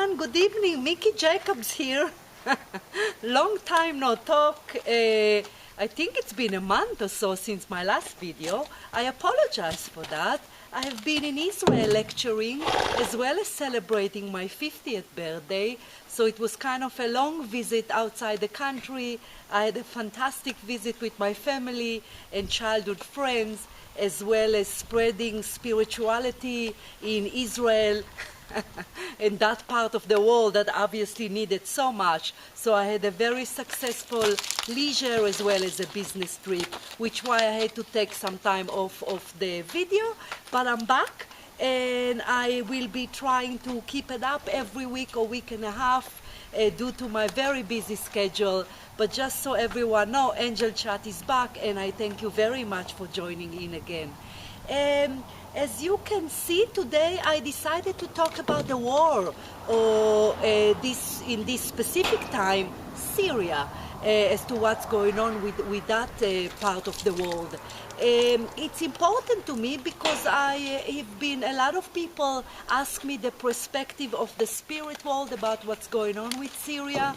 everyone, good evening. Miki Jacobs here. Long time no talk. I think it's been a month or so since my last video. I apologize for that. I have been in Israel lecturing as well as celebrating my 50th birthday. So it was kind of a long visit outside the country. I had a fantastic visit with my family and childhood friends, as well as spreading spirituality in Israel in that part of the world that obviously needed so much. So I had a very successful leisure as well as a business trip, which why I had to take some time off of the video, but I'm back and I will be trying to keep it up every week or week and a half due to my very busy schedule. But just so everyone know, Angel Chat is back and I thank you very much for joining in again. As you can see today, I decided to talk about the war, or in this specific time, Syria, as to what's going on with that part of the world. It's important to me because a lot of people ask me the perspective of the spirit world about what's going on with Syria,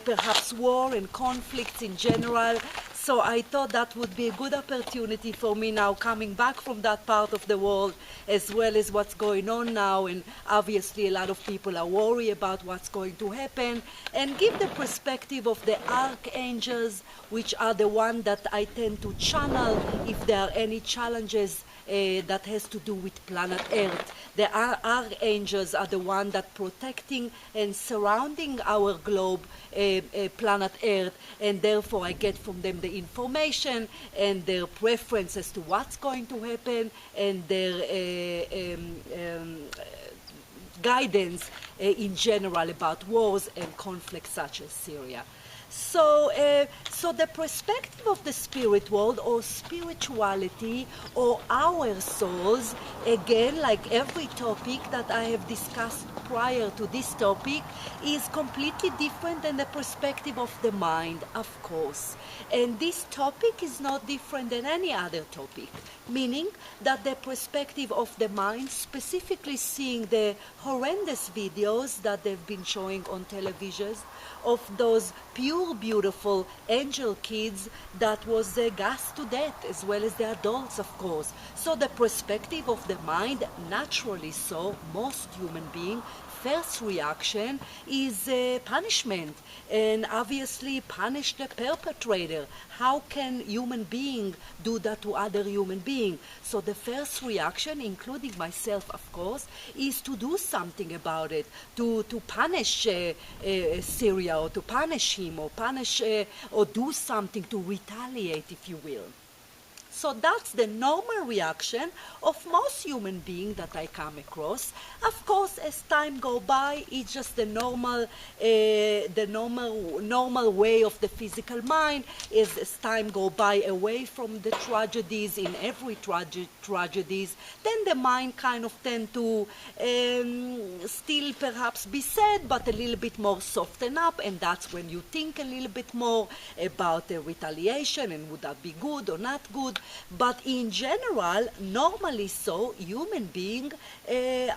perhaps war and conflicts in general. So I thought that would be a good opportunity for me now, coming back from that part of the world, as well as what's going on now. And obviously a lot of people are worried about what's going to happen, and give the perspective of the archangels, which are the ones that I tend to channel if there are any challenges that has to do with planet Earth. The archangels are the ones that protecting and surrounding our globe, planet Earth, and therefore I get from them the information and their preference as to what's going to happen and their guidance in general about wars and conflicts such as Syria. So the perspective of the spirit world, or spirituality, or our souls, again, like every topic that I have discussed prior to this topic, is completely different than the perspective of the mind, of course. And this topic is not different than any other topic, meaning that the perspective of the mind, specifically seeing the horrendous videos that they've been showing on televisions of those pure, beautiful angel kids that was gassed to death, as well as the adults, of course. So the perspective of the mind, naturally so, most human beings, first reaction is punishment, and obviously punish the perpetrator. How can human being do that to other human being? So the first reaction, including myself of course, is to do something about it, to punish Syria, or to punish him, or punish or do something to retaliate, if you will. So that's the normal reaction of most human beings that I come across. Of course, as time goes by, it's just the normal way of the physical mind. As time goes by, away from the tragedies, in every tragedies, then the mind kind of tend to still perhaps be sad, but a little bit more soften up, and that's when you think a little bit more about the retaliation and would that be good or not good. But in general, normally so, human beings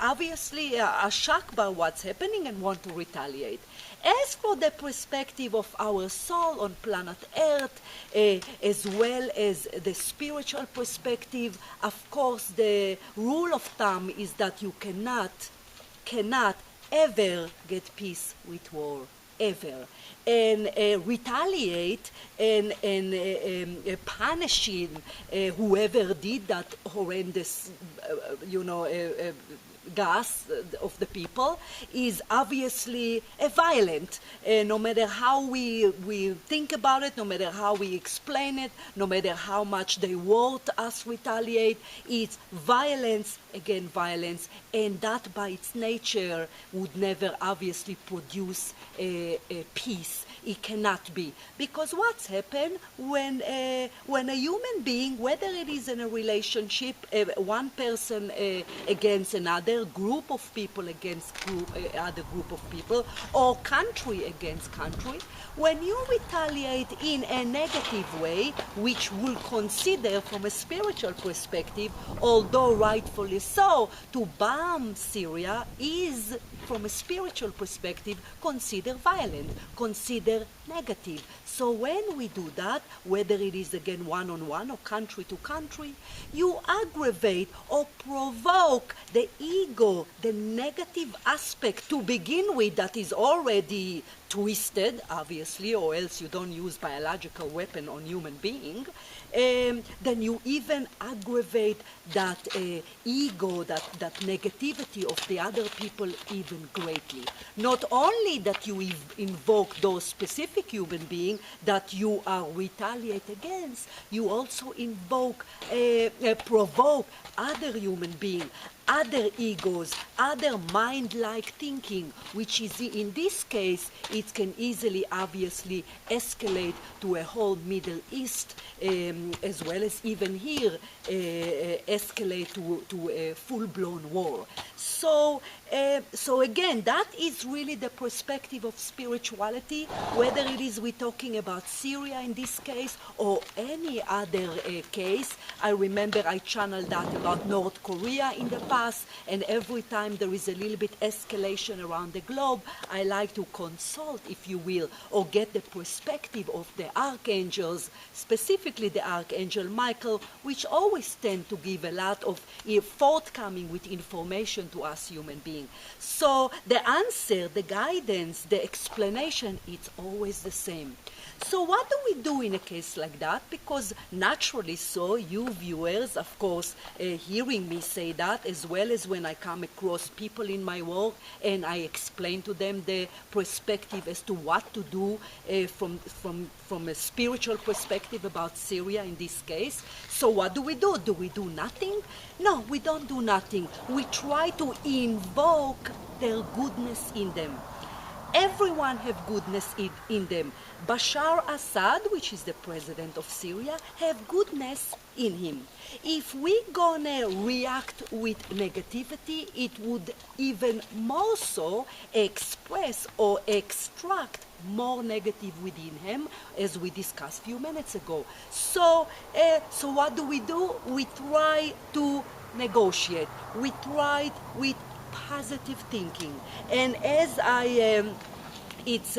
obviously are shocked by what's happening and want to retaliate. As for the perspective of our soul on planet Earth, as well as the spiritual perspective, of course, the rule of thumb is that you cannot ever get peace with war. Ever. And retaliate and punishing whoever did that horrendous, gas of the people is obviously violent. No matter how we think about it, no matter how we explain it, no matter how much they want us retaliate, it's violence, again violence, and that by its nature would never obviously produce a peace. It cannot be. Because what's happened when a human being, whether it is in a relationship, one person against another, group of people against other group of people, or country against country, when you retaliate in a negative way, which we'll consider from a spiritual perspective, although rightfully so, to bomb Syria is, from a spiritual perspective, considered violent, considered negative. So when we do that, whether it is again one-on-one or country to country, you aggravate or provoke the ego, the negative aspect to begin with that is already twisted, obviously, or else you don't use biological weapon on human being. Then you even aggravate that ego, that negativity of the other people even greatly. Not only that you invoke those specific human beings that you are retaliate against, you also invoke, provoke other human beings, other egos, other mind-like thinking, which is, in this case, it can easily, obviously, escalate to a whole Middle East, as well as even here, escalate to a full-blown war. So again, that is really the perspective of spirituality, whether it is we're talking about Syria in this case or any other case. I remember I channeled that about North Korea in the past, and every time there is a little bit escalation around the globe, I like to consult, if you will, or get the perspective of the archangels, specifically the Archangel Michael, which always tend to give a lot of forthcoming with information to us human beings. So the answer, the guidance, the explanation, it's always the same. So what do we do in a case like that? Because naturally so, you viewers, of course, hearing me say that, as well as when I come across people in my work and I explain to them the perspective as to what to do from a spiritual perspective about Syria in this case. So what do? Do we do nothing? No, we don't do nothing. We try to invoke their goodness in them. Everyone have goodness in them. Bashar Assad, which is the president of Syria, have goodness in him. If we're gonna react with negativity, it would even more so express or extract more negative within him, as we discussed a few minutes ago. So what do? We try to negotiate. We try with positive thinking. And as it's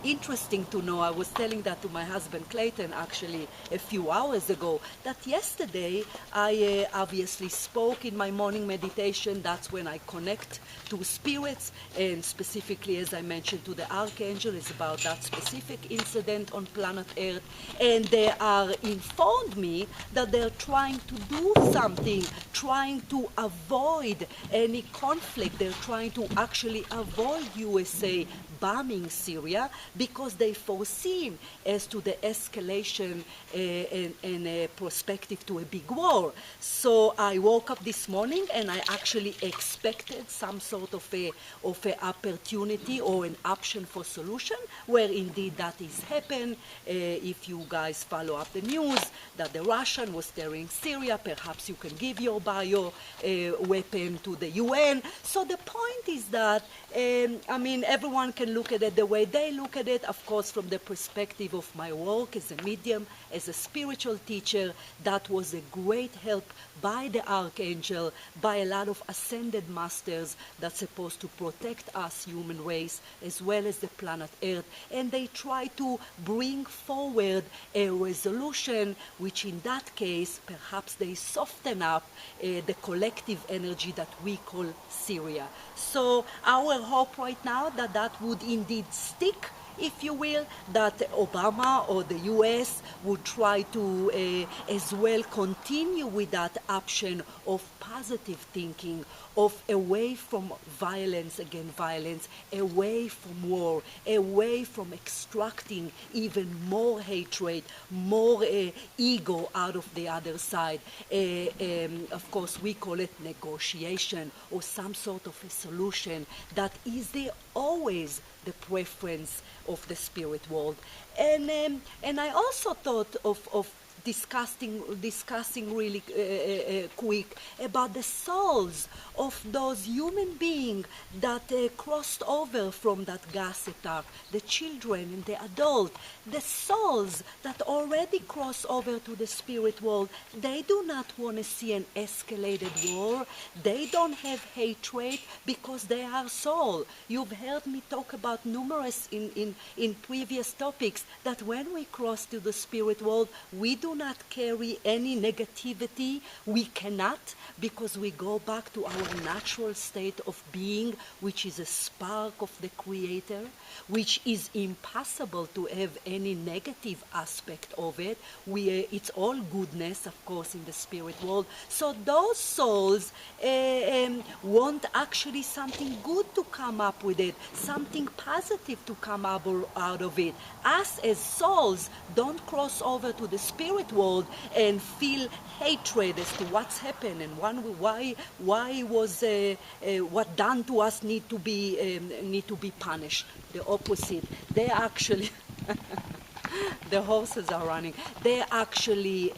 interesting to know, I was telling that to my husband Clayton actually a few hours ago, that yesterday I obviously spoke in my morning meditation. That's when I connect to spirits, and specifically, as I mentioned, to the Archangel, is about that specific incident on planet Earth. And they are informed me that they're trying to do something, trying to avoid any conflict. They're trying to actually avoid USA bombing Syria, because they foreseen as to the escalation and perspective to a big war. So I woke up this morning and I actually expected some sort of a opportunity or an option for solution, where indeed that is happened. If you guys follow up the news that the Russian was tearing Syria, perhaps you can give your bio weapon to the UN. So the point is that, I mean, everyone can look at it the way they look at it. Of course, from the perspective of my work as a medium, as a spiritual teacher, that was a great help by the Archangel, by a lot of ascended masters that's supposed to protect us human race as well as the planet Earth. And they try to bring forward a resolution, which in that case, perhaps they soften up the collective energy that we call Syria. So our hope right now that that would indeed stick, if you will, that Obama or the US would try to as well continue with that option of positive thinking, of away from violence against violence, away from war, away from extracting even more hatred, more ego out of the other side. Of course, we call it negotiation or some sort of a solution that is there always the preference of the spirit world. And I also thought of discussing really quick about the souls of those human beings that crossed over from that gas attack, the children and the adults, the souls that already crossed over to the spirit world. They do not want to see an escalated war. They don't have hatred because they are soul. You've heard me talk about numerous in previous topics that when we cross to the spirit world, we do not carry any negativity. We cannot, because we go back to our natural state of being, which is a spark of the Creator, which is impossible to have any negative aspect of it. It's all goodness, of course, in the spirit world. So those souls want actually something good to come up with it, something positive to come up out of it. Us as souls don't cross over to the spirit world and feel hatred as to what's happened and why was what done to us need to be punished. The opposite. They actually the horses are running. They actually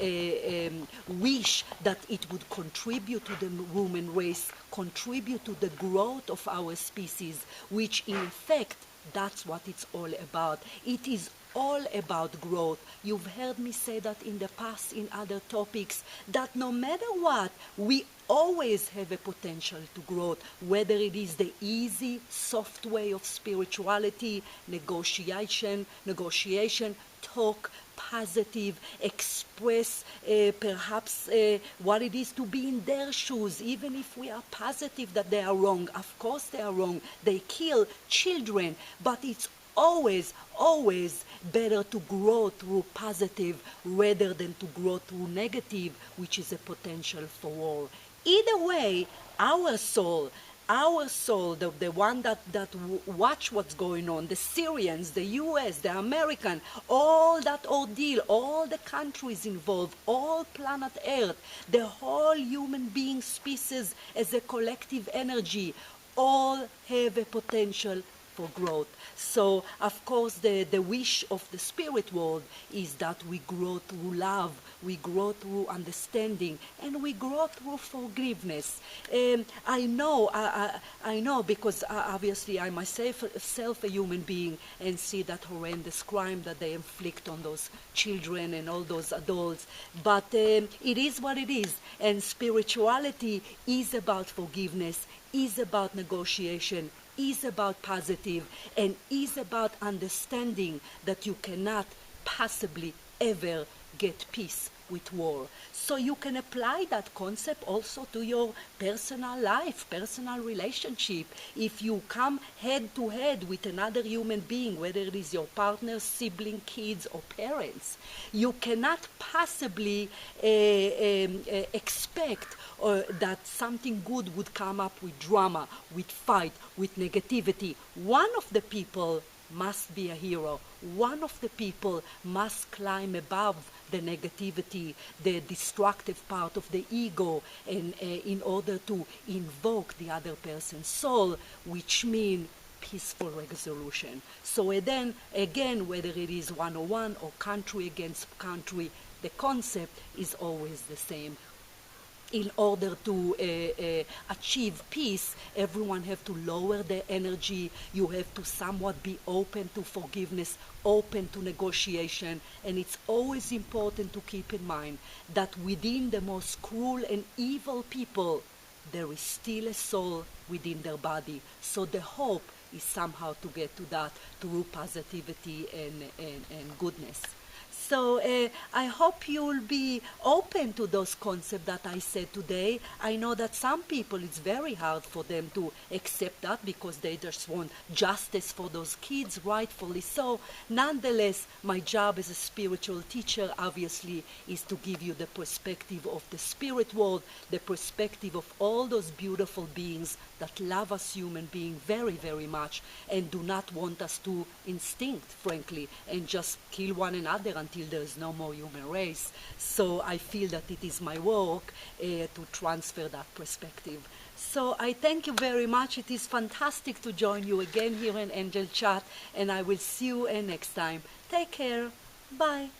wish that it would contribute to the human race, contribute to the growth of our species, which in effect, that's what it's all about. It is all about growth. You've heard me say that in the past in other topics, that no matter what, we always have a potential to grow, whether it is the easy, soft way of spirituality, negotiation, talk, positive, express perhaps what it is to be in their shoes, even if we are positive that they are wrong. Of course they are wrong. They kill children, but it's always better to grow through positive rather than to grow through negative, which is a potential for war. Either way, our soul, the one that watch what's going on, the Syrians, the US, the American, all that ordeal, all the countries involved, all planet Earth, the whole human being species as a collective energy, all have a potential for growth. So, of course, the wish of the spirit world is that we grow through love, we grow through understanding, and we grow through forgiveness. I know because obviously I myself a human being and see that horrendous crime that they inflict on those children and all those adults. But it is what it is, and spirituality is about forgiveness, is about negotiation, is about positive, and is about understanding that you cannot possibly ever get peace with war. So you can apply that concept also to your personal life, personal relationship. If you come head to head with another human being, whether it is your partner, sibling, kids, or parents, you cannot possibly expect that something good would come up with drama, with fight, with negativity. One of the people must be a hero. One of the people must climb above the negativity, the destructive part of the ego, and in order to invoke the other person's soul, which means peaceful resolution. So then, again, whether it is one-on-one or country against country, the concept is always the same. In order to achieve peace, everyone have to lower their energy. You have to somewhat be open to forgiveness, open to negotiation. And it's always important to keep in mind that within the most cruel and evil people, there is still a soul within their body. So the hope is somehow to get to that through positivity and goodness. So I hope you'll be open to those concepts that I said today. I know that some people, it's very hard for them to accept that because they just want justice for those kids, rightfully so. Nonetheless, my job as a spiritual teacher, obviously, is to give you the perspective of the spirit world, the perspective of all those beautiful beings that love us human beings very, very much and do not want us to instinct, frankly, and just kill one another until there is no more human race. So I feel that it is my work to transfer that perspective. So I thank you very much. It is fantastic to join you again here in Angel Chat, and I will see you next time. Take care. Bye.